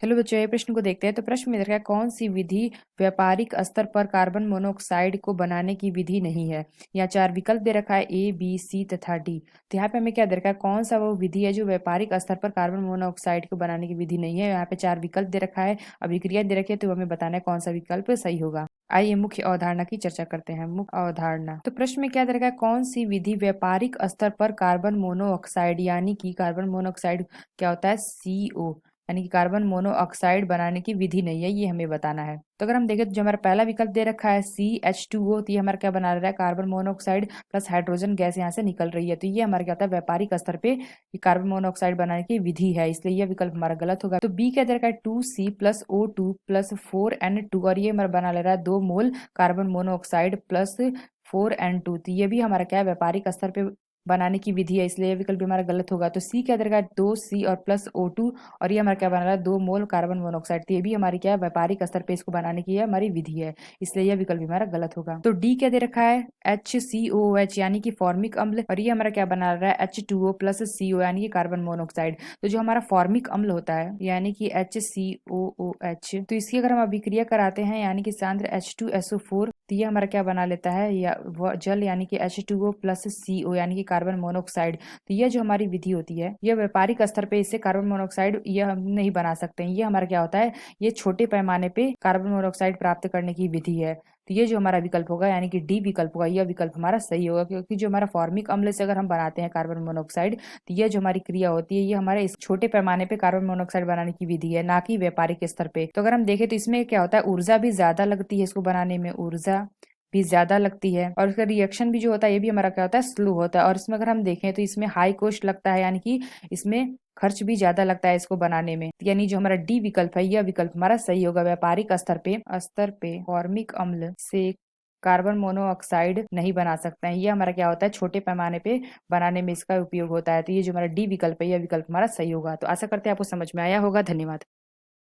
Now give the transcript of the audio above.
Hello बच्चों, ये प्रश्न को देखते हैं। तो प्रश्न में दे रखा है, कौन सी विधि व्यापारिक स्तर पर कार्बन मोनोऑक्साइड को बनाने की विधि नहीं है। यहाँ चार विकल्प दे रखा है, ए बी सी तथा डी। तो यहाँ पे हमें क्या दे रखा है, कौन सा वो विधि है जो व्यापारिक स्तर पर कार्बन मोनोऑक्साइड को बनाने की विधि नहीं है। यहाँ पे चार विकल्प दे रखा है, अभिक्रिया दे रखी है, तो हमें बताना है कौन सा विकल्प सही होगा। आइए मुख्य अवधारणा की चर्चा करते हैं। मुख्य अवधारणा, तो प्रश्न में क्या दे रखा है, कौन सी विधि व्यापारिक स्तर पर कार्बन मोनोऑक्साइड यानी कि कार्बन मोनोऑक्साइड क्या होता है, CO यानी कि कार्बन मोनोऑक्साइड बनाने की विधि नहीं है, ये हमें बताना है। तो अगर हम देखें तो जो हमारा पहला विकल्प दे रखा है CH2O, तो ये हमारा क्या बना रहा है, carbon monoxide plus hydrogen gas यहाँ से निकल रही है। तो ये हमारा क्या होता है, व्यापारिक स्तर पे ये कार्बन मोनोऑक्साइड बनाने की विधि है, इसलिए यह विकल्प हमारा गलत होगा। तो बी क्या दे रखा है, 2C+O2+4N2, और ये हमारा बना ले रहा है 2 mole carbon monoxide plus 4N2। तो ये भी हमारा क्या है, व्यापारिक स्तर पे बनाने की विधि है, इसलिए यह विकल्प भी हमारा गलत होगा। तो सी क्या दे रखा है, 2C और +O2, और ये हमारा क्या बना रहा है, 2 मोल कार्बन मोनोऑक्साइड। तो ये भी हमारी क्या है, व्यापारिक स्तर पे इसको बनाने की हमारी विधि है, इसलिए यह विकल्प भी हमारा गलत होगा। तो डी क्या दे रखा है, HCOOH यानी कि फॉर्मिक अम्ल, और ये हमारा क्या बना रहा है, H2O+CO यानी कि कार्बन मोनोऑक्साइड। तो जो हमारा फॉर्मिक अम्ल होता है यानी कि HCOOH, तो इसकी अगर हम अभिक्रिया कराते हैं यानी कि सांद्र H2SO4, तो ये हमारा क्या बना लेता है, या जल यानी कि H2O+CO यानी कि कार्बन मोनोऑक्साइड। तो यह जो हमारी विधि होती है, यह व्यापारिक स्तर पे इससे कार्बन मोनोऑक्साइड यह हम नहीं बना सकते हैं। ये हमारा क्या होता है, ये छोटे पैमाने पे कार्बन मोनोऑक्साइड प्राप्त करने की विधि है। तो ये जो हमारा विकल्प होगा यानी कि डी विकल्प होगा, यह विकल्प हमारा सही होगा, क्योंकि जो हमारा फॉर्मिक अम्ल से अगर हम बनाते हैं कार्बन मोनोऑक्साइड, तो यह जो हमारी क्रिया होती है, ये हमारे इस छोटे पैमाने पे कार्बन मोनोऑक्साइड बनाने की विधि है, ना कि व्यापारिक स्तर पे। तो अगर हम देखें तो इसमें क्या होता है, ऊर्जा भी ज्यादा लगती है, इसको बनाने में ऊर्जा भी ज्यादा लगती है, और उसका रिएक्शन भी जो होता है, ये भी हमारा क्या होता है, स्लो होता है। और इसमें अगर हम देखें तो इसमें हाई कॉस्ट लगता है, यानी कि इसमें खर्च भी ज्यादा लगता है इसको बनाने में। यानी जो हमारा डी विकल्प है, यह विकल्प हमारा सही होगा। व्यापारिक स्तर पे फॉर्मिक अम्ल से कार्बन मोनोऑक्साइड नहीं बना सकते हैं, ये हमारा क्या होता है, छोटे पैमाने पे बनाने में इसका उपयोग होता है। तो ये जो हमारा डी विकल्प है, यह विकल्प हमारा सही होगा। तो आशा करते हैं आपको समझ में आया होगा। धन्यवाद।